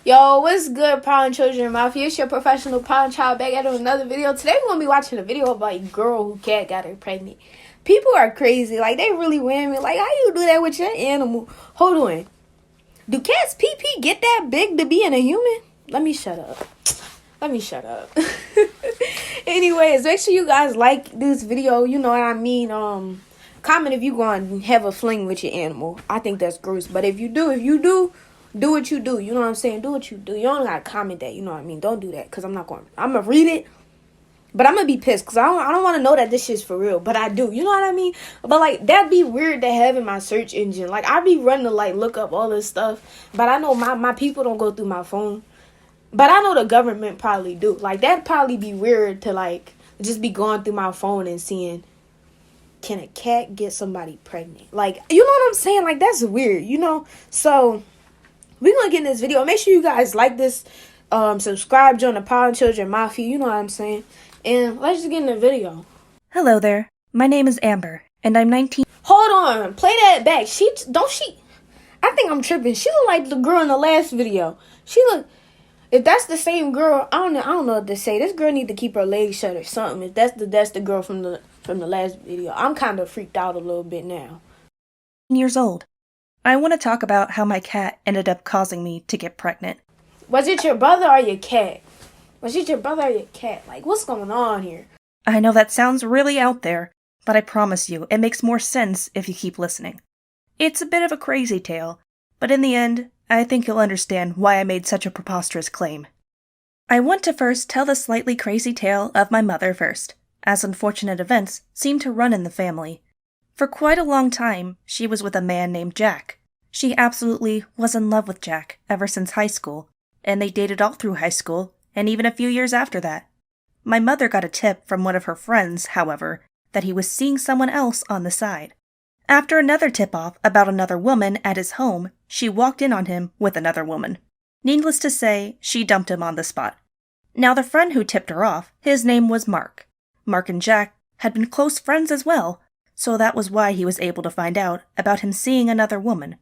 Yo, what's good, Pollen Children Mafia? It's your professional pollen child back at another video. Today we're gonna be watching a video about a girl who cat got her pregnant. People are crazy. Like, they really win me. Like, how you do that with your animal? Hold on. Do cats pee get that big to be in a human? Let me shut up. Anyways, make sure you guys like this video. You know what I mean? Comment if you gonna have a fling with your animal. I think that's gross. But if you do, do what you do. You know what I'm saying? Do what you do. You don't gotta comment that. You know what I mean? Don't do that, because I'm gonna read it, but I'm gonna be pissed because I don't want to know that this shit's for real. But I do. You know what I mean? But like, that'd be weird to have in my search engine. Like, I'd be running to like look up all this stuff, but I know my people don't go through my phone. But I know the government probably do. Like, that'd probably be weird to like just be going through my phone and seeing, can a cat get somebody pregnant? Like, you know what I'm saying? Like, that's weird, you know? So we're gonna get in this video. Make sure you guys like this, subscribe, join the Pollen Children Mafia, you know what I'm saying? And let's just get in the video. Hello there. My name is Amber, and I'm 19. Hold on, play that back. I think I'm tripping. She look like the girl in the last video. If that's the same girl, I don't know what to say. This girl need to keep her legs shut or something. If that's the girl from the last video. I'm kind of freaked out a little bit now. Years old. I want to talk about how my cat ended up causing me to get pregnant. Was it your brother or your cat? Like, what's going on here? I know that sounds really out there, but I promise you, it makes more sense if you keep listening. It's a bit of a crazy tale, but in the end, I think you'll understand why I made such a preposterous claim. I want to first tell the slightly crazy tale of my mother first, as unfortunate events seem to run in the family. For quite a long time, she was with a man named Jack. She absolutely was in love with Jack ever since high school, and they dated all through high school, and even a few years after that. My mother got a tip from one of her friends, however, that he was seeing someone else on the side. After another tip-off about another woman at his home, she walked in on him with another woman. Needless to say, she dumped him on the spot. Now, the friend who tipped her off, his name was Mark. Mark and Jack had been close friends as well, so that was why he was able to find out about him seeing another woman.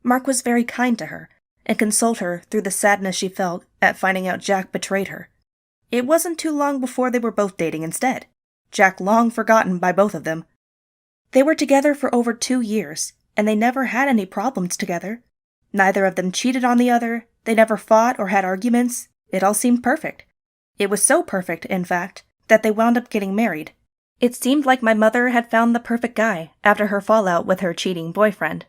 Mark was very kind to her, and consoled her through the sadness she felt at finding out Jack betrayed her. It wasn't too long before they were both dating instead, Jack long forgotten by both of them. They were together for over 2 years, and they never had any problems together. Neither of them cheated on the other, they never fought or had arguments. It all seemed perfect. It was so perfect, in fact, that they wound up getting married. It seemed like my mother had found the perfect guy after her fallout with her cheating boyfriend.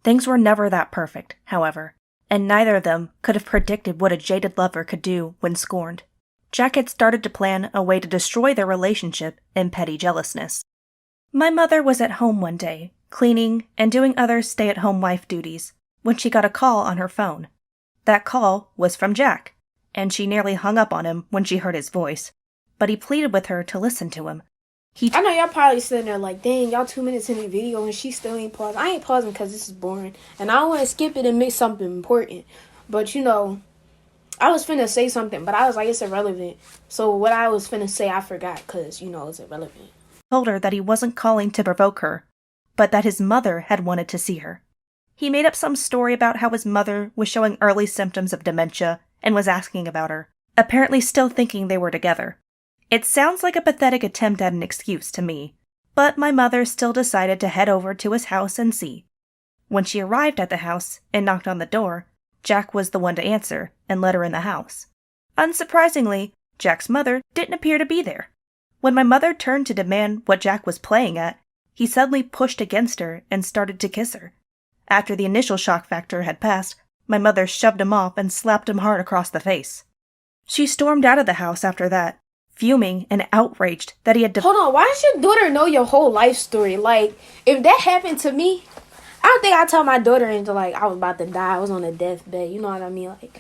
Things were never that perfect, however, and neither of them could have predicted what a jaded lover could do when scorned. Jack had started to plan a way to destroy their relationship in petty jealousness. My mother was at home one day, cleaning and doing other stay-at-home wife duties, when she got a call on her phone. That call was from Jack, and she nearly hung up on him when she heard his voice, but he pleaded with her to listen to him. I know y'all probably sitting there like, dang, y'all 2 minutes in the video and she still ain't pausing. I ain't pausing because this is boring, and I don't want to skip it and miss something important. But, you know, I was finna say something, but I was like, it's irrelevant. So what I was finna say, I forgot because, you know, it's irrelevant. Told her that he wasn't calling to provoke her, but that his mother had wanted to see her. He made up some story about how his mother was showing early symptoms of dementia and was asking about her, apparently still thinking they were together. It sounds like a pathetic attempt at an excuse to me, but my mother still decided to head over to his house and see. When she arrived at the house and knocked on the door, Jack was the one to answer and let her in the house. Unsurprisingly, Jack's mother didn't appear to be there. When my mother turned to demand what Jack was playing at, he suddenly pushed against her and started to kiss her. After the initial shock factor had passed, my mother shoved him off and slapped him hard across the face. She stormed out of the house after that, fuming and outraged that he had Hold on, why does your daughter know your whole life story? Like, if that happened to me, I don't think I'd tell my daughter until, like, I was about to die. I was on a deathbed, you know what I mean? Like,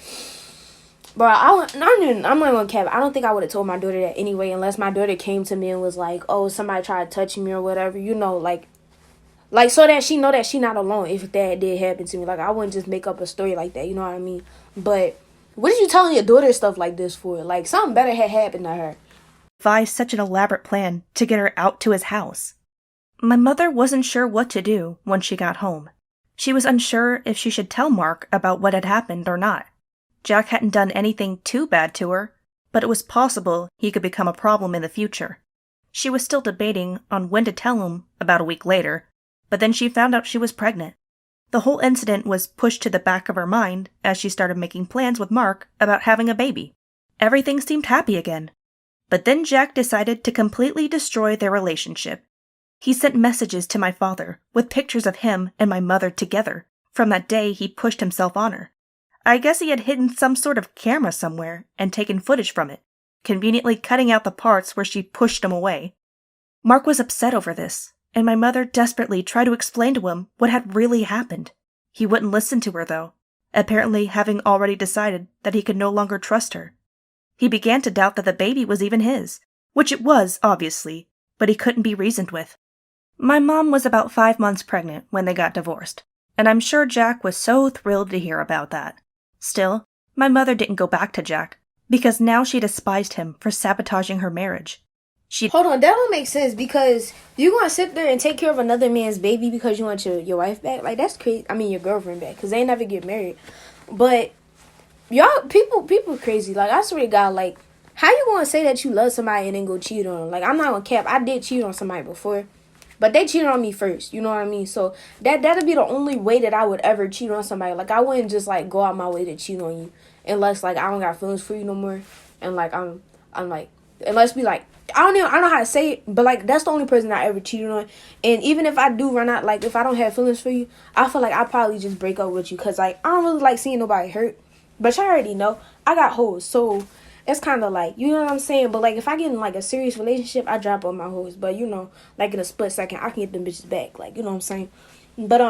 bro, I'm not gonna cap. I don't think I would have told my daughter that anyway, unless my daughter came to me and was like, oh, somebody tried to touch me or whatever, you know, like, so that she know that she not alone if that did happen to me. Like, I wouldn't just make up a story like that, you know what I mean? But what are you telling your daughter stuff like this for? Like, something better had happened to her. Devised such an elaborate plan to get her out to his house. My mother wasn't sure what to do when she got home. She was unsure if she should tell Mark about what had happened or not. Jack hadn't done anything too bad to her, but it was possible he could become a problem in the future. She was still debating on when to tell him about a week later, but then she found out she was pregnant. The whole incident was pushed to the back of her mind as she started making plans with Mark about having a baby. Everything seemed happy again. But then Jack decided to completely destroy their relationship. He sent messages to my father with pictures of him and my mother together from that day he pushed himself on her. I guess he had hidden some sort of camera somewhere and taken footage from it, conveniently cutting out the parts where she pushed him away. Mark was upset over this, and my mother desperately tried to explain to him what had really happened. He wouldn't listen to her, though, apparently having already decided that he could no longer trust her. He began to doubt that the baby was even his, which it was, obviously, but he couldn't be reasoned with. My mom was about 5 months pregnant when they got divorced, and I'm sure Jack was so thrilled to hear about that. Still, my mother didn't go back to Jack, because now she despised him for sabotaging her marriage. Hold on, that don't make sense, because you gonna sit there and take care of another man's baby because you want your wife back? Like, that's crazy. I mean, your girlfriend back, because they never get married. But y'all, people crazy. Like, I swear to God, like, how you gonna say that you love somebody and then go cheat on them? Like, I'm not gonna cap. I did cheat on somebody before, but they cheated on me first. You know what I mean? So that'd be the only way that I would ever cheat on somebody. Like, I wouldn't just like go out my way to cheat on you unless like I don't got feelings for you no more, and like I'm like, unless we like, I don't know how to say it, but like that's the only person I ever cheated on. And even if I do run out, like if I don't have feelings for you, I feel like I probably just break up with you, because like I don't really like seeing nobody hurt. But you already know I got hoes, so it's kind of like, you know what I'm saying. But like if I get in like a serious relationship, I drop on my hoes. But you know, like in a split second, I can get them bitches back. Like, you know what I'm saying. But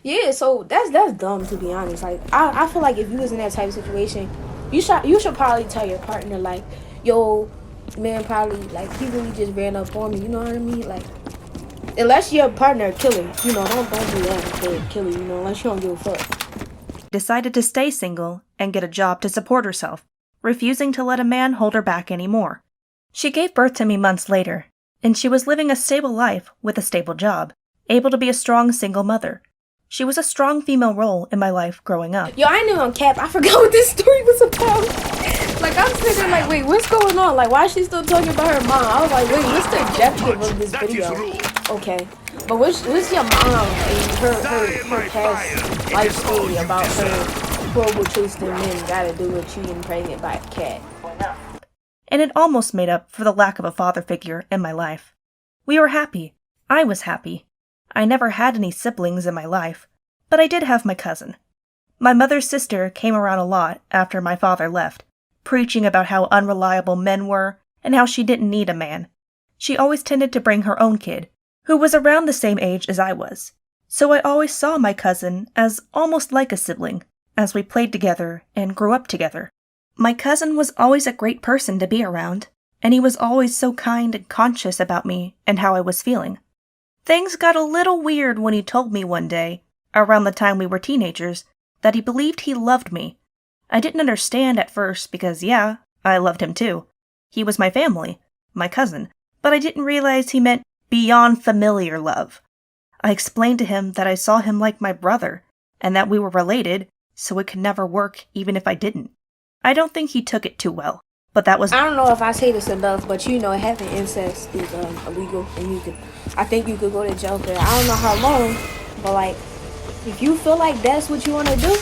yeah. So that's dumb, to be honest. Like I feel like if you was in that type of situation, you should probably tell your partner, like, yo, man, probably like he really just ran up on me. You know what I mean? Like, unless your partner a killer, you know, don't do that. They're a killer, you know, unless you don't give a fuck. Decided to stay single and get a job to support herself, refusing to let a man hold her back anymore. She gave birth to me months later, and she was living a stable life with a stable job, able to be a strong single mother. She was a strong female role in my life growing up. Yo, I ain't even on cap. I forgot what this story was about. Like, I'm sitting there like, wait, what's going on? Like, why is she still talking about her mom? I was like, wait, what's the objective of this video? Okay. But what's your mom and her past life story about her horrible choice that men gotta do with cheating pregnant by a cat? And it almost made up for the lack of a father figure in my life. We were happy. I was happy. I never had any siblings in my life, but I did have my cousin. My mother's sister came around a lot after my father left, preaching about how unreliable men were and how she didn't need a man. She always tended to bring her own kid, who was around the same age as I was, so I always saw my cousin as almost like a sibling, as we played together and grew up together. My cousin was always a great person to be around, and he was always so kind and conscious about me and how I was feeling. Things got a little weird when he told me one day, around the time we were teenagers, that he believed he loved me. I didn't understand at first because, yeah, I loved him too. He was my family, my cousin, but I didn't realize he meant beyond familiar love. I explained to him that I saw him like my brother, and that we were related, so it could never work even if I didn't. I don't think he took it too well, but that was— I don't know if I say this enough, but you know, having incest is illegal, and I think you could go to jail for it. I don't know how long, but like, if you feel like that's what you want to do,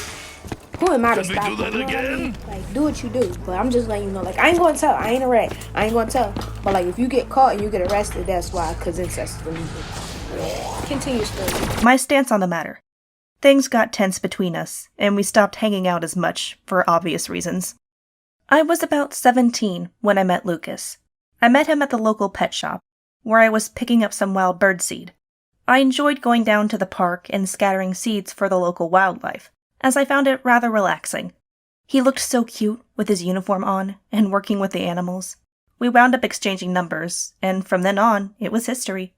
who am I to stop you? You know what I mean? Like, do what you do. But I'm just letting you know, like, I ain't gonna tell. I ain't a rat. I ain't gonna tell. But like, if you get caught and you get arrested, that's why, because incest is illegal. Continue, story. my stance on the matter. Things got tense between us, and we stopped hanging out as much, for obvious reasons. I was about 17 when I met Lucas. I met him at the local pet shop, where I was picking up some wild bird seed. I enjoyed going down to the park and scattering seeds for the local wildlife, as I found it rather relaxing. He looked so cute with his uniform on and working with the animals. We wound up exchanging numbers, and from then on, it was history.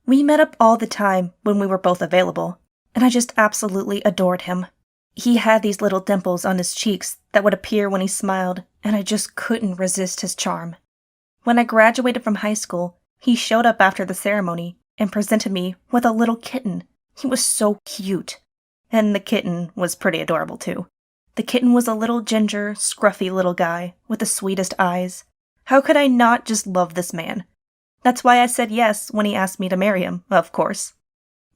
We met up all the time when we were both available, and I just absolutely adored him. He had these little dimples on his cheeks that would appear when he smiled, and I just couldn't resist his charm. When I graduated from high school, he showed up after the ceremony and presented me with a little kitten. He was so cute. And the kitten was pretty adorable too. The kitten was a little ginger, scruffy little guy with the sweetest eyes. How could I not just love this man? That's why I said yes when he asked me to marry him, of course.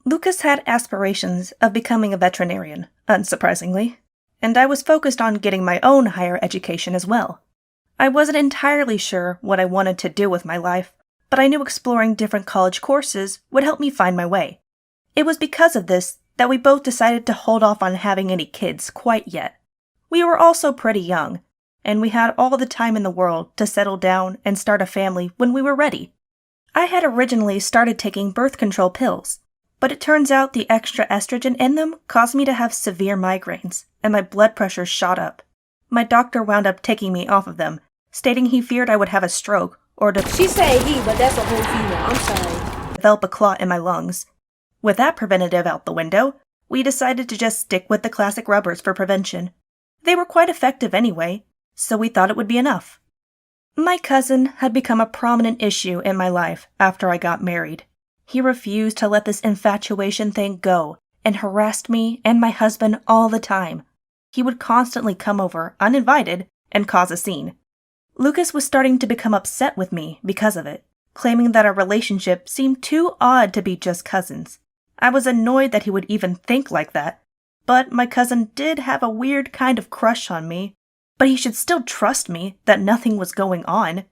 Lucas had aspirations of becoming a veterinarian, unsurprisingly, and I was focused on getting my own higher education as well. I wasn't entirely sure what I wanted to do with my life, but I knew exploring different college courses would help me find my way. It was because of this that we both decided to hold off on having any kids quite yet. We were also pretty young, and we had all the time in the world to settle down and start a family when we were ready. I had originally started taking birth control pills, but it turns out the extra estrogen in them caused me to have severe migraines, and my blood pressure shot up. My doctor wound up taking me off of them, stating he feared I would have a stroke or She said he, but that's a whole female. I'm sorry. Develop a clot in my lungs. With that preventative out the window, we decided to just stick with the classic rubbers for prevention. They were quite effective anyway, so we thought it would be enough. My cousin had become a prominent issue in my life after I got married. He refused to let this infatuation thing go and harassed me and my husband all the time. He would constantly come over uninvited and cause a scene. Lucas was starting to become upset with me because of it, claiming that our relationship seemed too odd to be just cousins. I was annoyed that he would even think like that, but my cousin did have a weird kind of crush on me, but he should still trust me that nothing was going on.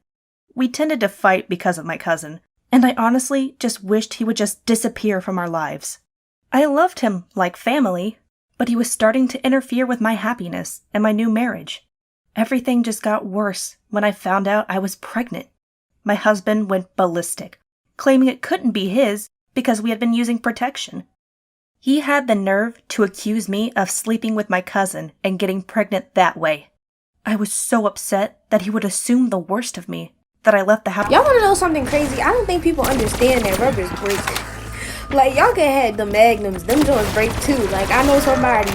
We tended to fight because of my cousin, and I honestly just wished he would just disappear from our lives. I loved him like family, but he was starting to interfere with my happiness and my new marriage. Everything just got worse when I found out I was pregnant. My husband went ballistic, claiming it couldn't be his because we had been using protection. He had the nerve to accuse me of sleeping with my cousin and getting pregnant that way. I was so upset that he would assume the worst of me that I left the house. Y'all want to know something crazy? I don't think people understand that rubbers break. Like, y'all can have the magnums. Them joints break too. Like, I know somebody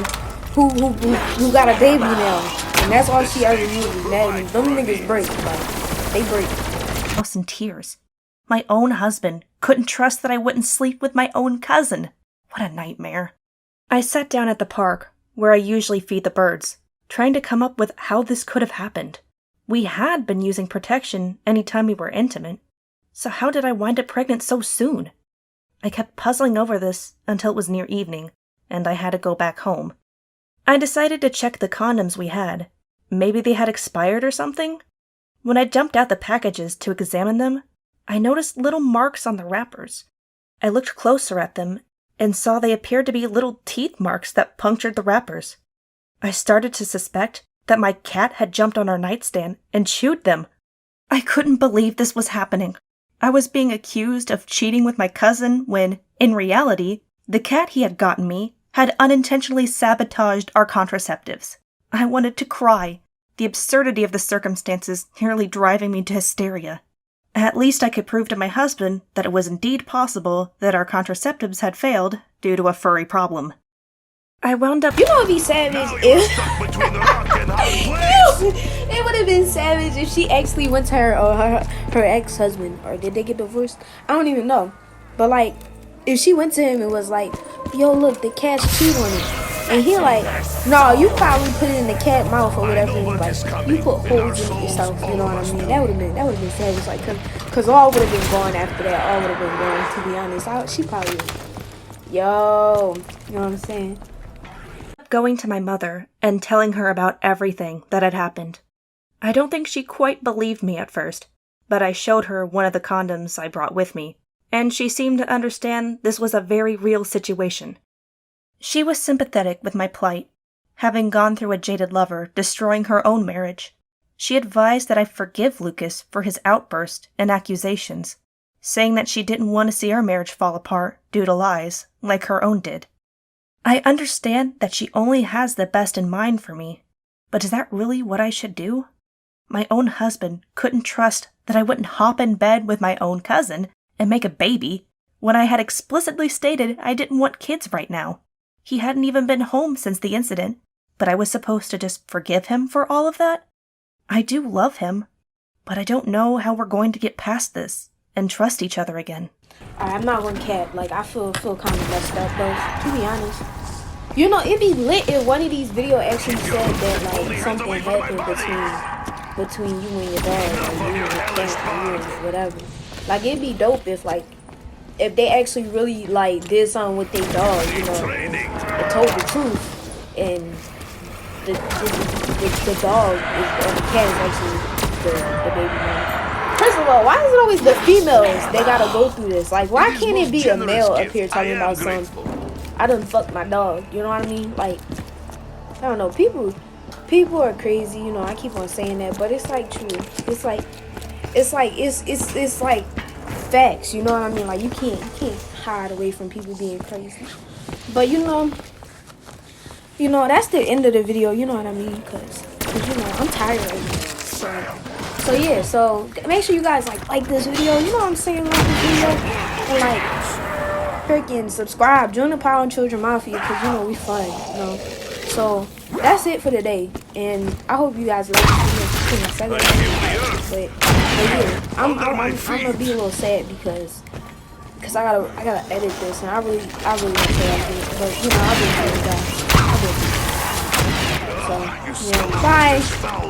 who got a baby now, and that's all she ever uses, magnums. Them niggas break. Like, they break. House in tears. My own husband couldn't trust that I wouldn't sleep with my own cousin. What a nightmare. I sat down at the park, where I usually feed the birds, trying to come up with how this could have happened. We had been using protection any time we were intimate, so how did I wind up pregnant so soon? I kept puzzling over this until it was near evening, and I had to go back home. I decided to check the condoms we had. Maybe they had expired or something? When I jumped out the packages to examine them, I noticed little marks on the wrappers. I looked closer at them and saw they appeared to be little teeth marks that punctured the wrappers. I started to suspect that my cat had jumped on our nightstand and chewed them. I couldn't believe this was happening. I was being accused of cheating with my cousin when, in reality, the cat he had gotten me had unintentionally sabotaged our contraceptives. I wanted to cry, the absurdity of the circumstances nearly driving me to hysteria. At least I could prove to my husband that it was indeed possible that our contraceptives had failed due to a furry problem. I wound up... You know what would be savage if... It would have been savage if she actually went to her ex-husband. Or did they get divorced? I don't even know. But, like, if she went to him and was like, yo, look, the cat's chewed on it. And he like, no, you probably put it in the cat mouth or whatever. And like, you put holes in it yourself, you know what I mean? That would have been savage. Like, cause all would have been gone after that. All would have been gone, to be honest. She probably, yo, you know what I'm saying? Going to my mother and telling her about everything that had happened. I don't think she quite believed me at first, but I showed her one of the condoms I brought with me, and she seemed to understand this was a very real situation. She was sympathetic with my plight, having gone through a jaded lover destroying her own marriage. She advised that I forgive Lucas for his outburst and accusations, saying that she didn't want to see our marriage fall apart due to lies, like her own did. I understand that she only has the best in mind for me, but is that really what I should do? My own husband couldn't trust that I wouldn't hop in bed with my own cousin and make a baby when I had explicitly stated I didn't want kids right now. He hadn't even been home since the incident, but I was supposed to just forgive him for all of that? I do love him, but I don't know how we're going to get past this and trust each other again. I'm not one cat. Like, I feel kind of messed up, though, to be honest. You know, it'd be lit if one of these videos actually said that like something happened between you and your dog, or you and your cat, or you and whatever. Like it'd be dope if they actually really like did something with their dog, you know, and told the truth, and the dog is, or the cat is actually the baby mom. First of all, why is it always the females that gotta go through this? Like, why can't it be a male up here talking about some? I done fucked my dog. You know what I mean? Like, I don't know. People are crazy. You know, I keep on saying that, but it's like true. It's like facts. You know what I mean? Like you can't hide away from people being crazy. But you know that's the end of the video. You know what I mean? Cause you know I'm tired of it. So yeah. So make sure you guys like this video. You know what I'm saying? Like this video and like freaking subscribe. Join the Power and Children Mafia, cause you know we fun. You know. So that's it for today, and I hope you guys like this video. But yeah, I'm gonna be a little sad because I gotta edit this, and I really want to say it, but you know I'll be playing guys. So yeah, bye.